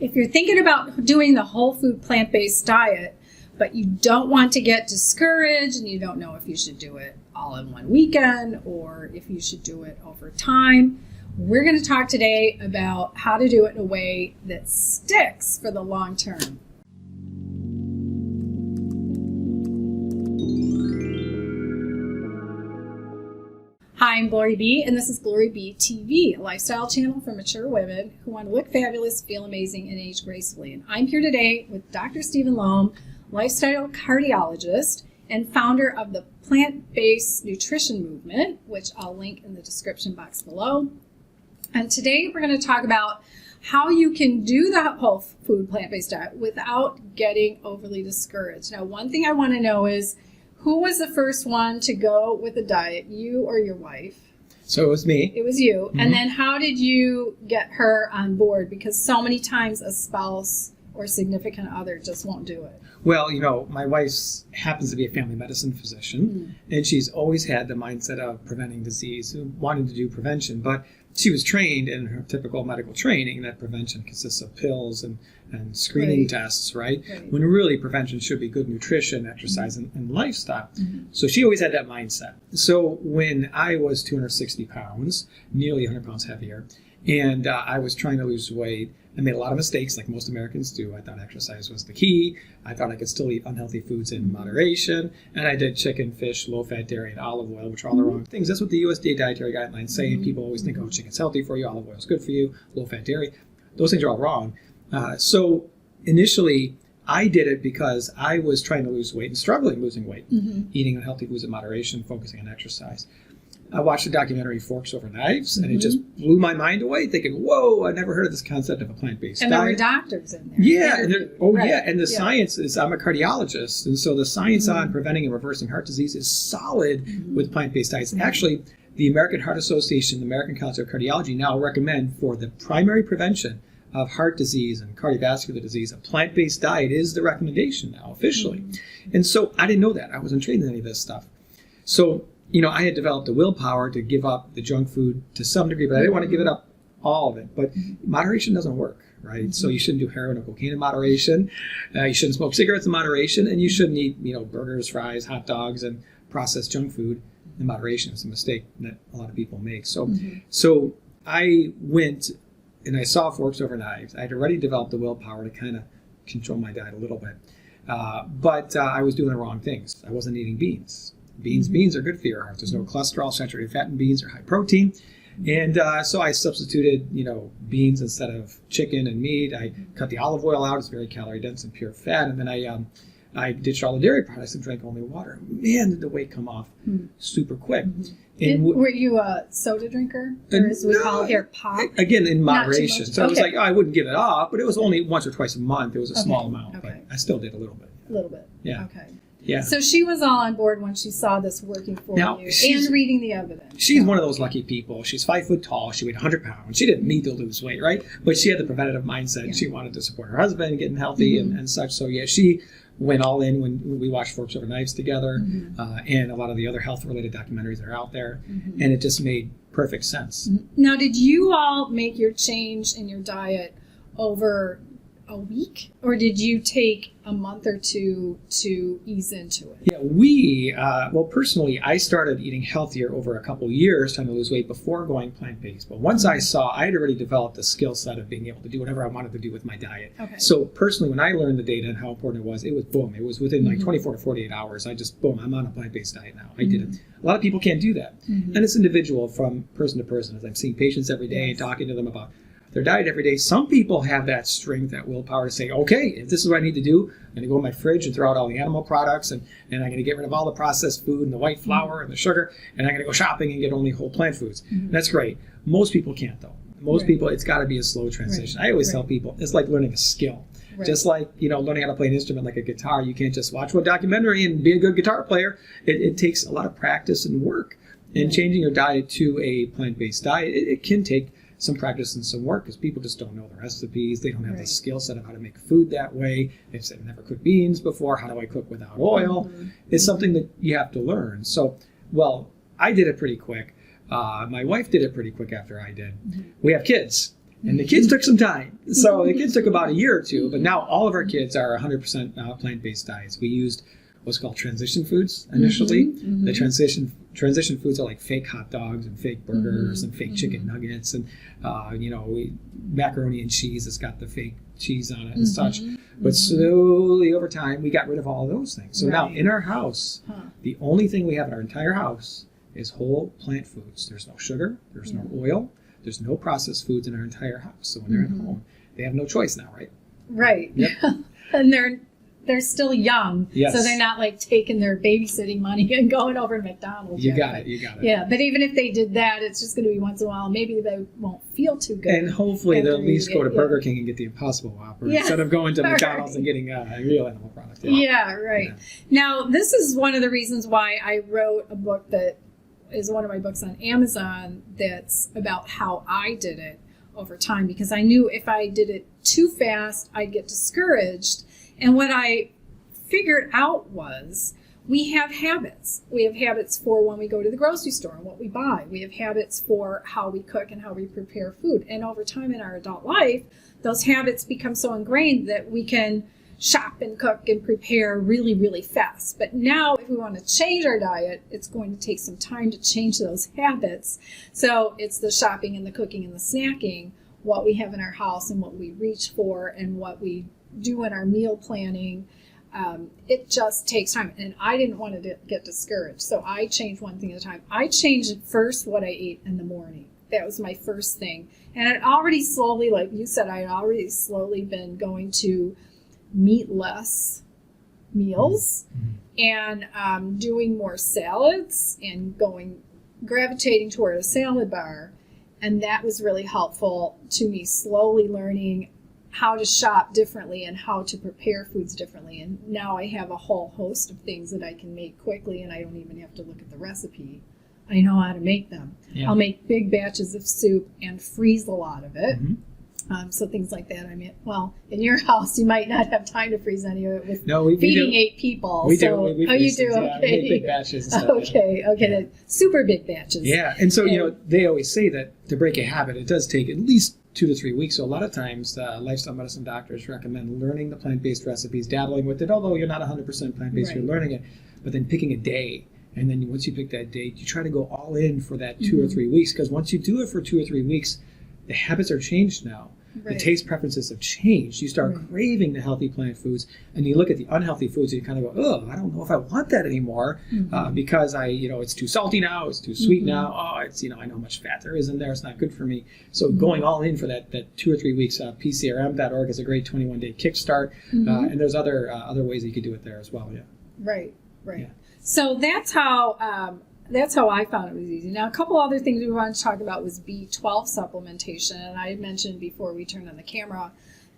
If you're thinking about doing the whole food plant-based diet, but you don't want to get discouraged and you don't know if you should do it all in one weekend or if you should do it over time, we're going to talk today about how to do it in a way that sticks for the long term. Hi, I'm GloryB, and this is GloryB-TV, a lifestyle channel for mature women who want to look fabulous, feel amazing, and age gracefully. And I'm here today with Dr. Stephen Lome, lifestyle cardiologist and founder of the plant-based nutrition movement, which I'll link in the description box below. And today we're going to talk about how you can do the whole food plant-based diet without getting overly discouraged. Now, one thing I want to know is, who was the first one to go with the diet, you or your wife? So it was me. It was you. Mm-hmm. And then how did you get her on board? Because so many times a spouse or significant other just won't do it. Well, you know, my wife happens to be a family medicine physician, and she's always had the mindset of preventing disease, wanting to do prevention. But she was trained in her typical medical training that prevention consists of pills and screening tests, right? When really prevention should be good nutrition, exercise, and lifestyle. So she always had that mindset. So when I was 260 pounds, nearly 100 pounds heavier, and I was trying to lose weight, I made a lot of mistakes like most Americans do. I thought exercise was the key. I thought I could still eat unhealthy foods in moderation. And I did chicken, fish, low-fat dairy, and olive oil, which are all the wrong things. That's what the USDA dietary guidelines say. People always think, oh, chicken's healthy for you, olive oil is good for you, low-fat dairy. Those things are all wrong. So initially, I did it because I was trying to lose weight and struggling losing weight, eating unhealthy foods in moderation, focusing on exercise. I watched the documentary Forks Over Knives, and it just blew my mind away, thinking, whoa, I never heard of this concept of a plant-based diet. And there were doctors in there. Yeah, and the science is, I'm a cardiologist, and so the science on preventing and reversing heart disease is solid with plant-based diets. Actually, the American Heart Association, the American Council of Cardiology now recommend for the primary prevention of heart disease and cardiovascular disease, a plant-based diet is the recommendation now, officially. And so I didn't know that. I wasn't trained in any of this stuff. So, you know, I had developed the willpower to give up the junk food to some degree, but I didn't want to give it up all of it. But moderation doesn't work, right? So you shouldn't do heroin or cocaine in moderation. You shouldn't smoke cigarettes in moderation, and you shouldn't eat, you know, burgers, fries, hot dogs, and processed junk food in moderation. It's a mistake that a lot of people make. So, so I went and I saw Forks Over Knives. I had already developed the willpower to kind of control my diet a little bit, but I was doing the wrong things. I wasn't eating beans. Beans are good for your heart. There's no cholesterol, saturated fat in beans, or high protein. And so I substituted, you know, beans instead of chicken and meat. I cut the olive oil out. It's very calorie dense and pure fat. And then I ditched all the dairy products and drank only water. Man, did the weight come off super quick. And were you a soda drinker? Or as we call it here, pop? Again, in moderation. So it was like, oh, I wouldn't give it up, but it was only once or twice a month. It was a small amount, but I still did a little bit. A little bit. Yeah. Okay. Yeah. So she was all on board when she saw this working for you and reading the evidence. She's one of those lucky people. She's 5 foot tall. She weighed 100 pounds. She didn't need to lose weight, right? But she had the preventative mindset. She wanted to support her husband, getting healthy and such. So yeah, she went all in when we watched Forks Over Knives together and a lot of the other health-related documentaries that are out there. And it just made perfect sense. Now, did you all make your change in your diet over a week, or did you take a month or two to ease into it? Yeah, well, personally, I started eating healthier over a couple years, trying to lose weight before going plant-based. But once I saw, I had already developed a skill set of being able to do whatever I wanted to do with my diet. So personally, when I learned the data and how important it was boom. It was within like 24 to 48 hours. I just, boom, I'm on a plant-based diet now. I did it. A lot of people can't do that. And it's individual from person to person. As I'm seeing patients every day and talking to them about their diet every day. Some people have that strength, that willpower to say, okay, if this is what I need to do, I'm going to go in my fridge and throw out all the animal products, and I'm going to get rid of all the processed food and the white flour and the sugar, and I'm going to go shopping and get only whole plant foods. That's great. Most people can't, though. Most people, it's got to be a slow transition. I always tell people, it's like learning a skill. Just like, you know, learning how to play an instrument like a guitar. You can't just watch one documentary and be a good guitar player. It takes a lot of practice and work. And changing your diet to a plant-based diet, it can take some practice and some work because people just don't know the recipes. They don't have the skill set of how to make food that way. They've said, never cooked beans before. How do I cook without oil? It's something that you have to learn. So, well, I did it pretty quick. My wife did it pretty quick after I did. We have kids. And the kids took some time. So the kids took about a year or two, but now all of our kids are 100% plant-based diets. We used what's called transition foods initially. The transition foods are like fake hot dogs and fake burgers and fake chicken nuggets and macaroni and cheese that's got the fake cheese on it and such. But slowly over time, we got rid of all of those things. So now in our house, the only thing we have in our entire house is whole plant foods. There's no sugar, there's no oil, there's no processed foods in our entire house. So when they're at home, they have no choice now, right? Right. Yep. And they're still young, Yes. so they're not like taking their babysitting money and going over to McDonald's. You yet. got it. Yeah, but even if they did that, it's just going to be once in a while. Maybe they won't feel too good. And hopefully they'll at after least you go to get- Burger King and get the Impossible Whopper instead of going to McDonald's and getting a real animal product. Yeah, right. Yeah. Now, this is one of the reasons why I wrote a book that is one of my books on Amazon that's about how I did it over time, because I knew if I did it too fast, I'd get discouraged. And what I figured out was we have habits. We have habits for when we go to the grocery store and what we buy. We have habits for how we cook and how we prepare food. And over time in our adult life, those habits become so ingrained that we can shop and cook and prepare really, really fast. But now if we want to change our diet, it's going to take some time to change those habits. So it's the shopping and the cooking and the snacking, what we have in our house and what we reach for and what we do in our meal planning. It just takes time. And I didn't want to get discouraged. So I changed one thing at a time. I changed at first what I ate in the morning. That was my first thing. And it already slowly, like you said, I had already slowly been going to meatless meals and doing more salads and gravitating toward a salad bar. And that was really helpful to me, slowly learning how to shop differently and how to prepare foods differently. And now I have a whole host of things that I can make quickly, and I don't even have to look at the recipe. I know how to make them. Yeah. I'll make big batches of soup and freeze a lot of it. So things like that. I mean, well, in your house, you might not have time to freeze any of it with feeding 8 people. We so, do. We you do? things, Okay. Yeah, we make big batches and stuff. Okay. Yeah. Super big batches. Yeah, and so, they always say that to break a habit, it does take at least 2 to 3 weeks. So a lot of times, lifestyle medicine doctors recommend learning the plant-based recipes, dabbling with it, although you're not 100% plant-based, you're learning it, but then picking a day. And then once you pick that date, you try to go all in for that 2 or 3 weeks, because once you do it for 2 or 3 weeks, the habits are changed now. Right. The taste preferences have changed. You start craving the healthy plant foods, and you look at the unhealthy foods, and you kind of go, "Oh, I don't know if I want that anymore because it's too salty now, it's too sweet now. Oh, it's I know how much fat there is in there. It's not good for me." So going all in for that 2 or 3 weeks, PCRM.org is a great 21-day kickstart, and there's other ways you could do it there as well. Yeah. Right. Yeah. So that's how I found it was easy. Now, a couple other things we wanted to talk about was B12 supplementation. And I mentioned before we turned on the camera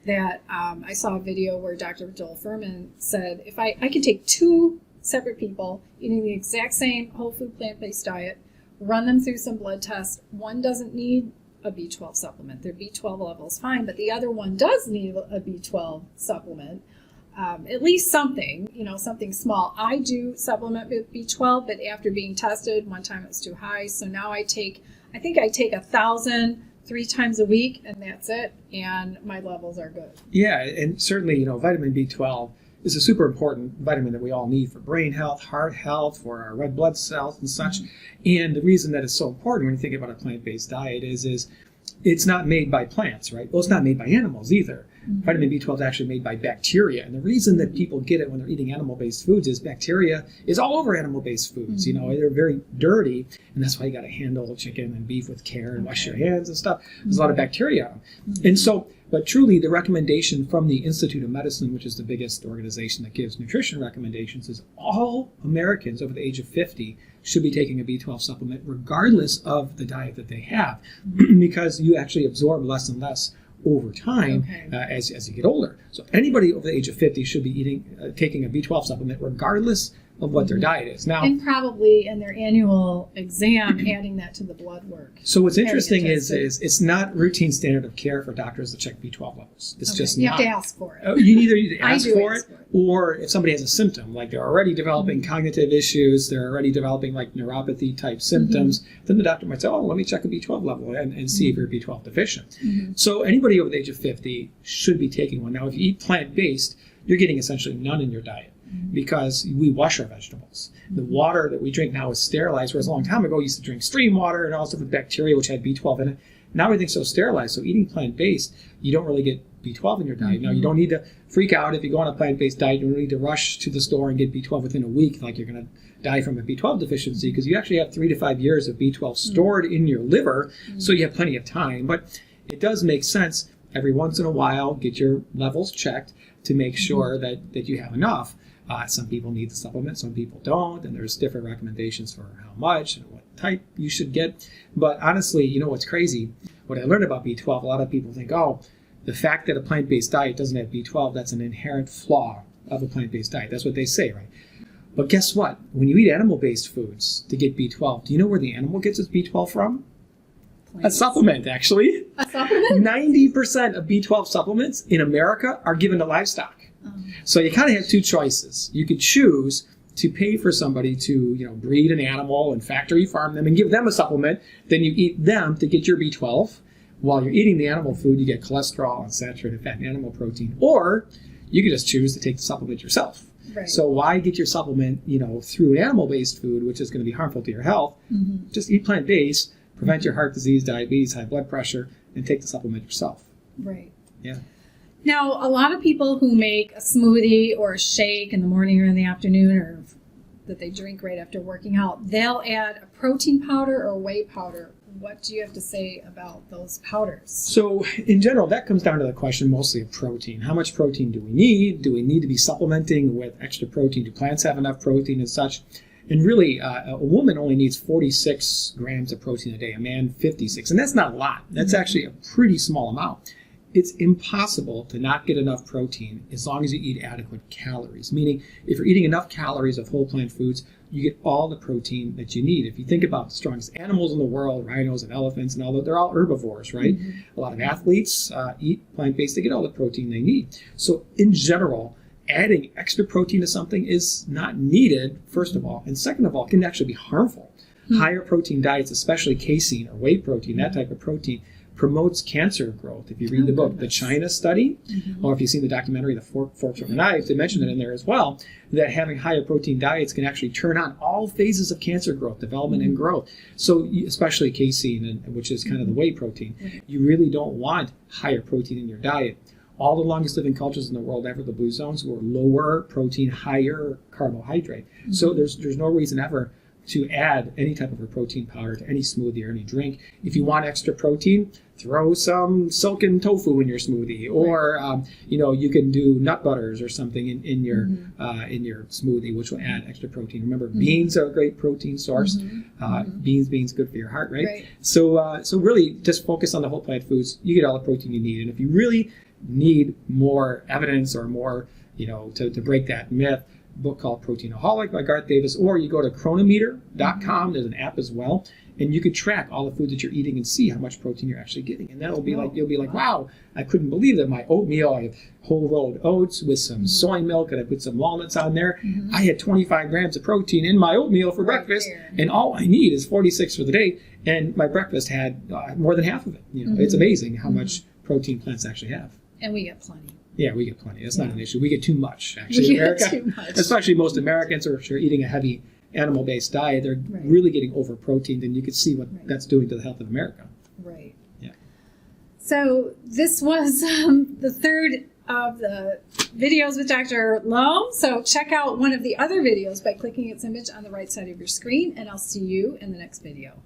that I saw a video where Dr. Joel Fuhrman said, if I could take 2 separate people eating the exact same whole food plant-based diet, run them through some blood tests, one doesn't need a B12 supplement. Their B12 level is fine, but the other one does need a B12 supplement. At least something, something small. I do supplement with B12, but after being tested, one time it was too high. So now I think I take 1,000 3 times a week, and that's it. And my levels are good. Yeah, and certainly, vitamin B12 is a super important vitamin that we all need for brain health, heart health, for our red blood cells and such. And the reason that it's so important when you think about a plant-based diet is it's not made by plants, right? Well, it's not made by animals either. Vitamin B12 is actually made by bacteria. And the reason that people get it when they're eating animal-based foods is bacteria is all over animal-based foods. They're very dirty, and that's why you got to handle chicken and beef with care and wash your hands and stuff. There's a lot of bacteria. And so, but truly, the recommendation from the Institute of Medicine, which is the biggest organization that gives nutrition recommendations, is all Americans over the age of 50 should be taking a B12 supplement regardless of the diet that they have, because you actually absorb less and less over time as you get older. So anybody over the age of 50 should be taking a B12 supplement regardless of what their diet is. Now, and probably in their annual exam, adding that to the blood work. So what's interesting is it's not routine standard of care for doctors to check B12 levels. It's just you not. have to ask for it. You either need to ask for ask it, for it, or if somebody has a symptom, like they're already developing cognitive issues, they're already developing like neuropathy type symptoms, then the doctor might say, oh, let me check a B12 level and see if you're B12 deficient. So anybody over the age of 50 should be taking one. Now, if you eat plant-based, you're getting essentially none in your diet because we wash our vegetables. The water that we drink now is sterilized, whereas a long time ago we used to drink stream water and all sorts of bacteria which had B12 in it. Now everything's so sterilized, so eating plant-based, you don't really get B12 in your diet. Now, you don't need to freak out if you go on a plant-based diet. You don't need to rush to the store and get B12 within a week like you're going to die from a B12 deficiency, because you actually have 3 to 5 years of B12 stored in your liver, so you have plenty of time. But it does make sense every once in a while, get your levels checked to make sure that you have enough. Some people need the supplement, some people don't, and there's different recommendations for how much and what type you should get. But honestly, you know what's crazy? What I learned about B12, a lot of people think, oh, the fact that a plant-based diet doesn't have B12, that's an inherent flaw of a plant-based diet. That's what they say, right? But guess what? When you eat animal-based foods to get B12, do you know where the animal gets its B12 from? Plants. A supplement, actually. A supplement? 90% of B12 supplements in America are given to livestock. So you kind of have two choices. You could choose to pay for somebody to, breed an animal and factory farm them and give them a supplement. Then you eat them to get your B12. While you're eating the animal food, you get cholesterol and saturated fat and animal protein. Or you could just choose to take the supplement yourself. Right. So why get your supplement, through an animal-based food, which is going to be harmful to your health? Just eat plant-based, prevent your heart disease, diabetes, high blood pressure, and take the supplement yourself. Right. Yeah. Now, a lot of people who make a smoothie or a shake in the morning or in the afternoon, or that they drink right after working out, they'll add a protein powder or whey powder. What do you have to say about those powders? So, in general, that comes down to the question mostly of protein. How much protein do we need? Do we need to be supplementing with extra protein? Do plants have enough protein and such? And really, a woman only needs 46 grams of protein a day, a man 56. And that's not a lot. That's actually a pretty small amount. It's impossible to not get enough protein as long as you eat adequate calories. Meaning, if you're eating enough calories of whole plant foods, you get all the protein that you need. If you think about the strongest animals in the world, rhinos and elephants and all that, they're all herbivores, right? A lot of athletes eat plant-based to get all the protein they need. So in general, adding extra protein to something is not needed, first of all. And second of all, it can actually be harmful. Higher protein diets, especially casein or whey protein, that type of protein, promotes cancer growth. If you read the book, The China Study, or if you've seen the documentary, The Forks Over Knives, they mentioned it in there as well, that having higher protein diets can actually turn on all phases of cancer growth, development and growth. So especially casein, which is kind of the whey protein, you really don't want higher protein in your diet. All the longest living cultures in the world ever, the blue zones, were lower protein, higher carbohydrate. So there's no reason ever to add any type of a protein powder to any smoothie or any drink. If you want extra protein, throw some silken tofu in your smoothie, or you can do nut butters or something in your smoothie, which will add extra protein. Remember, beans are a great protein source. Beans good for your heart, right? So really, just focus on the whole plant foods. You get all the protein you need, and if you really need more evidence or more, to break that myth, book called Proteinaholic by Garth Davis, or you go to Chronometer.com. There's an app as well, and you can track all the food that you're eating and see how much protein you're actually getting. And that'll be you'll be like, wow, I couldn't believe that my oatmeal, I have whole rolled oats with some soy milk, and I put some walnuts on there. I had 25 grams of protein in my oatmeal for breakfast, and all I need is 46 for the day. And my breakfast had more than half of it. It's amazing how much protein plants actually have. And we get plenty. Yeah, we get plenty. That's not an issue. We get too much, actually, in America. Too much. Especially most Americans, or if you're eating a heavy animal-based diet, they're really getting over-proteined, and you can see what that's doing to the health of America. Right. Yeah. So this was the third of the videos with Dr. Lome. So check out one of the other videos by clicking its image on the right side of your screen, and I'll see you in the next video.